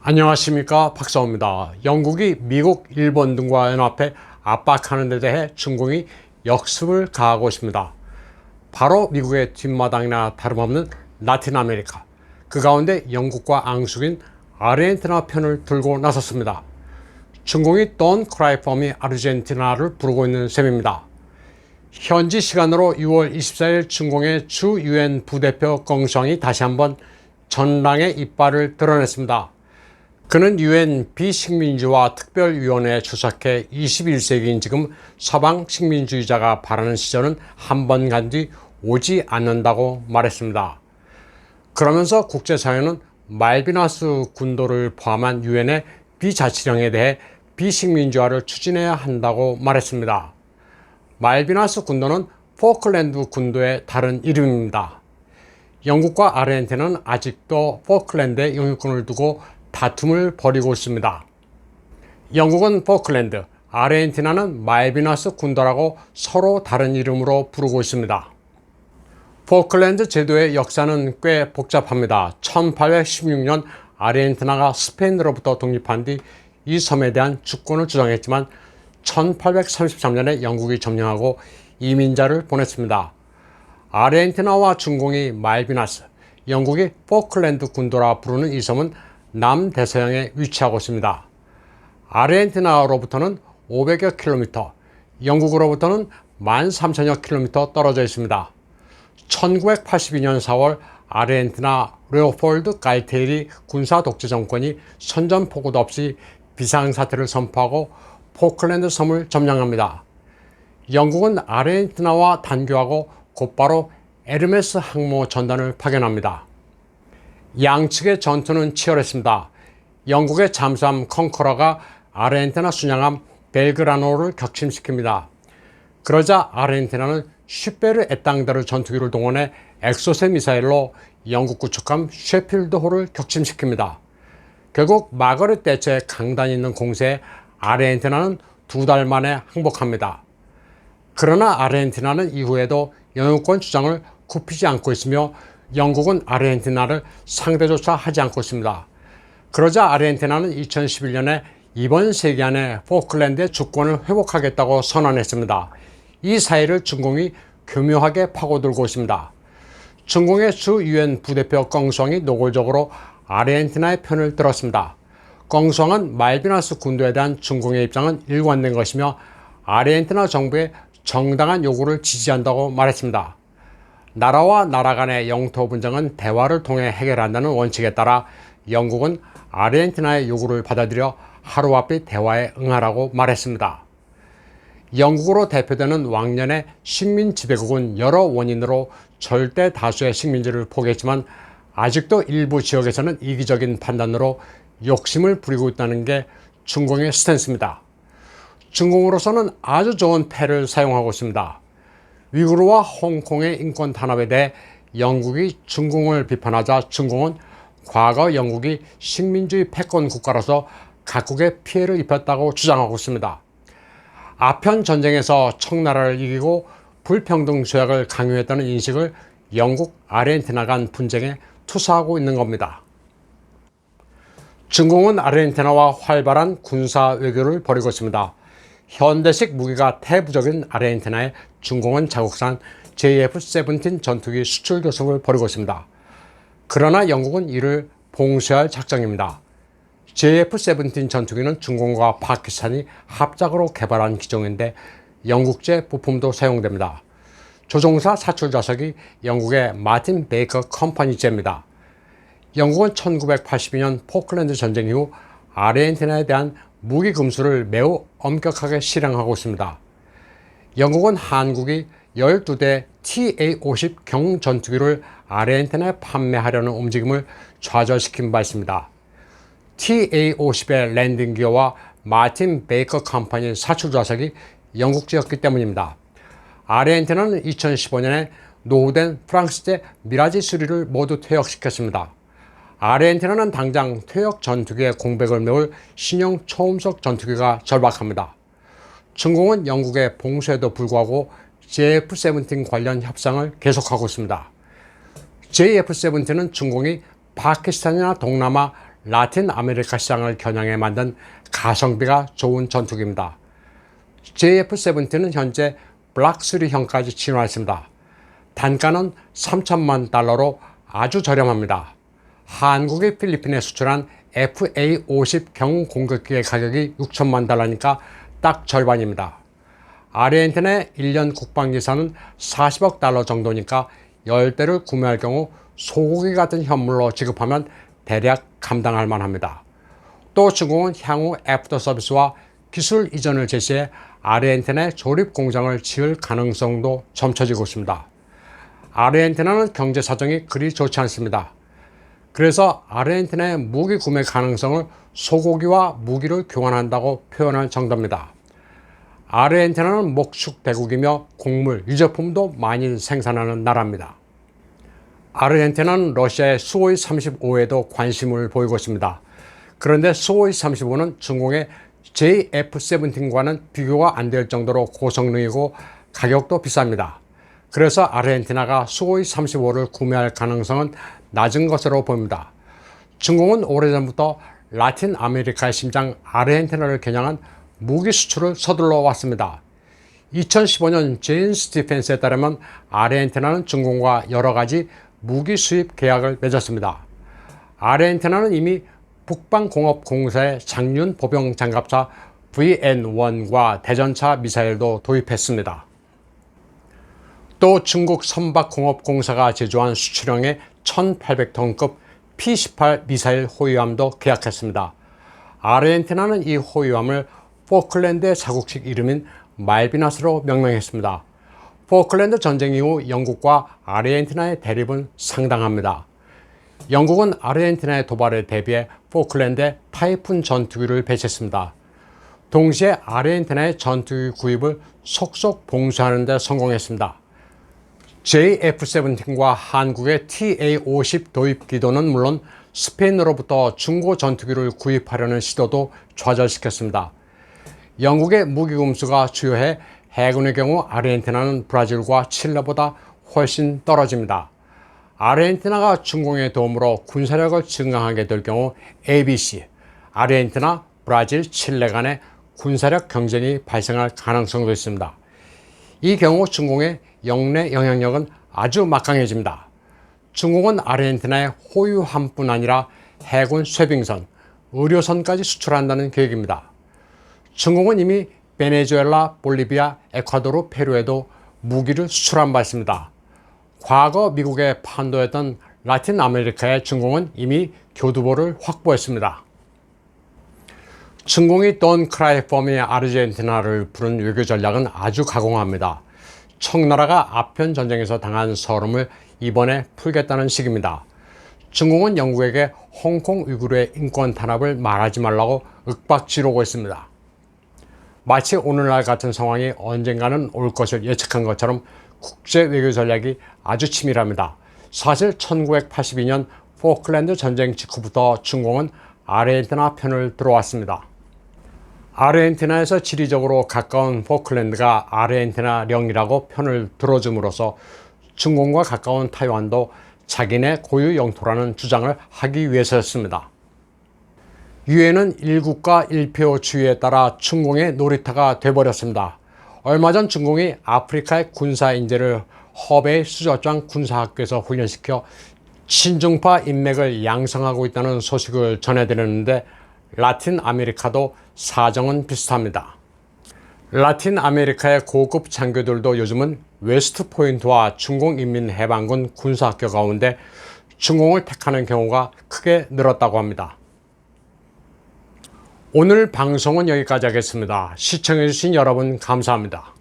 안녕하십니까, 박사호입니다. 영국이 미국, 일본 등과 연합해 압박하는 데 대해 중공이 역습을 가하고 있습니다. 바로 미국의 뒷마당이나 다름없는 라틴 아메리카, 그 가운데 영국과 앙숙인 아르헨티나 편을 들고 나섰습니다. 중공이 Don't Cry For Me 아르헨티나를 부르고 있는 셈입니다. 현지 시간으로 6월 24일 중공의 주 유엔 부대표 껑성이 다시 한번 전랑의 이빨을 드러냈습니다. 그는 유엔 비식민지화 특별위원회에出席해 21세기인 지금 서방 식민주의자가 바라는 시절은 한 번 간 뒤 오지 않는다고 말했습니다. 그러면서 국제사회는 말비나스 군도를 포함한 유엔의 비자치령에 대해 비식민주화를 추진해야 한다고 말했습니다. 말비나스 군도는 포클랜드 군도의 다른 이름입니다. 영국과 아르헨티나는 아직도 포클랜드의 영유권을 두고 다툼을 벌이고 있습니다. 영국은 포클랜드, 아르헨티나는 말비나스 군도라고 서로 다른 이름으로 부르고 있습니다. 포클랜드 제도의 역사는 꽤 복잡합니다. 1816년 아르헨티나가 스페인으로부터 독립한 뒤 이 섬에 대한 주권을 주장했지만 1833년에 영국이 점령하고 이민자를 보냈습니다. 아르헨티나와 중공이 말비나스, 영국이 포클랜드 군도라 부르는 이 섬은 남대서양에 위치하고 있습니다. 아르헨티나로부터는 500여 킬로미터, 영국으로부터는 13,000여 킬로미터 떨어져 있습니다. 1982년 4월 아르헨티나 레오폴드 갈티에리 군사 독재 정권이 선전포고도 없이 비상사태를 선포하고 포클랜드 섬을 점령합니다. 영국은 아르헨티나와 단교하고 곧바로 에르메스 항모 전단을 파견합니다. 양측의 전투는 치열했습니다. 영국의 잠수함 컨커러가 아르헨티나 순양함 벨그라노를 격침시킵니다. 그러자 아르헨티나는 슈페르 에땅다르 전투기를 동원해 엑소세 미사일로 영국 구축함 셰필드호를 격침시킵니다. 결국 마거릿 대처에 강단이 있는 공세에 아르헨티나는 2달 만에 항복합니다. 그러나 아르헨티나는 이후에도 영유권 주장을 굽히지 않고 있으며 영국은 아르헨티나를 상대조차 하지 않고 있습니다. 그러자 아르헨티나는 2011년에 이번 세기 안에 포클랜드의 주권을 회복하겠다고 선언했습니다. 이 사이를 중공이 교묘하게 파고들고 있습니다. 중공의 주 유엔 부대표 껑성이 노골적으로 아르헨티나의 편을 들었습니다. 껑성은 말비나스 군도에 대한 중공의 입장은 일관된 것이며 아르헨티나 정부의 정당한 요구를 지지한다고 말했습니다. 나라와 나라 간의 영토 분쟁은 대화를 통해 해결한다는 원칙에 따라 영국은 아르헨티나의 요구를 받아들여 하루아피 대화에 응하라고 말했습니다. 영국으로 대표되는 왕년의 식민 지배국은 여러 원인으로 절대 다수의 식민지를 포기했지만 아직도 일부 지역에서는 이기적인 판단으로 욕심을 부리고 있다는 게 중공의 스탠스입니다. 중공으로서는 아주 좋은 패를 사용하고 있습니다. 위구르와 홍콩의 인권 탄압에 대해 영국이 중공을 비판하자 중공은 과거 영국이 식민주의 패권 국가로서 각국에 피해를 입혔다고 주장하고 있습니다. 아편 전쟁에서 청나라를 이기고 불평등 조약을 강요했다는 인식을 영국, 아르헨티나 간 분쟁에 투사하고 있는 겁니다. 중공은 아르헨티나와 활발한 군사 외교를 벌이고 있습니다. 현대식 무기가 태부적인 아르헨티나에 중공은 자국산 JF-17 전투기 수출 교섭을 벌이고 있습니다. 그러나 영국은 이를 봉쇄할 작정입니다. JF-17 전투기는 중공과 파키스탄이 합작으로 개발한 기종인데 영국제 부품도 사용됩니다. 조종사 사출 좌석이 영국의 마틴 베이커 컴퍼니제입니다. 영국은 1982년 포클랜드 전쟁 이후 아르헨티나에 대한 무기 금수를 매우 엄격하게 실행하고 있습니다. 영국은 한국이 12대 TA-50 경전투기를 아르헨티나에 판매하려는 움직임을 좌절시킨 바 있습니다. TA-50의 랜딩 기어와 마틴 베이커 컴퍼니 사출 좌석이 영국제였기 때문입니다. 아르헨티나는 2015년에 노후된 프랑스제 미라지 3를 모두 퇴역시켰습니다. 아르헨티나는 당장 퇴역 전투기의 공백을 메울 신형 초음속 전투기가 절박합니다. 중공은 영국의 봉쇄에도 불구하고 JF-17 관련 협상을 계속하고 있습니다. JF-17은 중공이 파키스탄이나 동남아 라틴 아메리카 시장을 겨냥해 만든 가성비가 좋은 전투기입니다. JF-17은 현재 블락3형까지 진화했습니다. 단가는 3천만 달러로 아주 저렴합니다. 한국이 필리핀에 수출한 FA-50 경운 공격기의 가격이 6천만 달러니까 딱 절반입니다. 아르헨티나의 1년 국방 예산은 40억 달러 정도니까 10대를 구매할 경우 소고기 같은 현물로 지급하면 대략 감당할 만합니다. 또 중국은 향후 애프터 서비스와 기술 이전을 제시해 아르헨티나의 조립 공장을 지을 가능성도 점쳐지고 있습니다. 아르헨티나는 경제 사정이 그리 좋지 않습니다. 그래서 아르헨티나의 무기 구매 가능성을 소고기와 무기를 교환한다고 표현할 정도입니다. 아르헨티나는 목축 대국이며 곡물, 유제품도 많이 생산하는 나라입니다. 아르헨티나는 러시아의 수호이 35에도 관심을 보이고 있습니다. 그런데 수호이 35는 중공의 JF-17과는 비교가 안 될 정도로 고성능이고 가격도 비쌉니다. 그래서 아르헨티나가 수호이 35를 구매할 가능성은 낮은 것으로 보입니다. 중공은 오래전부터 라틴 아메리카의 심장 아르헨티나를 겨냥한 무기 수출을 서둘러 왔습니다. 2015년 제인스 디펜스에 따르면 아르헨티나는 중공과 여러 가지 무기 수입 계약을 맺었습니다. 아르헨티나는 이미 북방공업공사의 장륜 보병 장갑차 VN-1과 대전차 미사일도 도입했습니다. 또 중국 선박공업공사가 제조한 수출형의 1800톤급 P-18 미사일 호위함도 계약했습니다. 아르헨티나는 이 호위함을 포클랜드의 자국식 이름인 말비나스로 명명했습니다. 포클랜드 전쟁 이후 영국과 아르헨티나의 대립은 상당합니다. 영국은 아르헨티나의 도발에 대비해 포클랜드에 타이푼 전투기를 배치했습니다. 동시에 아르헨티나의 전투기 구입을 속속 봉쇄하는 데 성공했습니다. JF-17과 한국의 TA-50 도입 기도는 물론 스페인으로부터 중고 전투기를 구입하려는 시도도 좌절시켰습니다. 영국의 무기 금수가 주요해 해군의 경우 아르헨티나는 브라질과 칠레보다 훨씬 떨어집니다. 아르헨티나가 중공의 도움으로 군사력을 증강하게 될 경우 ABC, 아르헨티나, 브라질, 칠레 간의 군사력 경쟁이 발생할 가능성도 있습니다. 이 경우 중공의 영내 영향력은 아주 막강해집니다. 중공은 아르헨티나의 호위함뿐 아니라 해군 쇄빙선, 의료선까지 수출한다는 계획입니다. 중공은 이미 베네수엘라, 볼리비아, 에콰도르, 페루에도 무기를 수출한 바 있습니다. 과거 미국에 판도했던 라틴 아메리카의 중공은 이미 교두보를 확보했습니다. 중공이 Don't Cry For Me 아르헨티나를 부른 외교 전략은 아주 가공합니다. 청나라가 아편 전쟁에서 당한 서름을 이번에 풀겠다는 식입니다. 중공은 영국에게 홍콩 위구르의 인권 탄압을 말하지 말라고 윽박지르고 있습니다. 마치 오늘날 같은 상황이 언젠가는 올 것을 예측한 것처럼 국제 외교 전략이 아주 치밀합니다. 사실 1982년 포클랜드 전쟁 직후부터 중공은 아르헨티나 편을 들어왔습니다. 아르헨티나에서 지리적으로 가까운 포클랜드가 아르헨티나령이라고 편을 들어줌으로써 중공과 가까운 타이완도 자기네 고유 영토라는 주장을 하기 위해서였습니다. 유엔은 1국가 1표 주의에 따라 중공의 놀이터가 돼버렸습니다. 얼마 전 중공이 아프리카의 군사 인재를 허베이 수저장 군사학교에서 훈련시켜 친중파 인맥을 양성하고 있다는 소식을 전해드렸는데 라틴 아메리카도 사정은 비슷합니다. 라틴 아메리카의 고급 장교들도 요즘은 웨스트포인트와 중공인민해방군 군사학교 가운데 중공을 택하는 경우가 크게 늘었다고 합니다. 오늘 방송은 여기까지 하겠습니다. 시청해주신 여러분 감사합니다.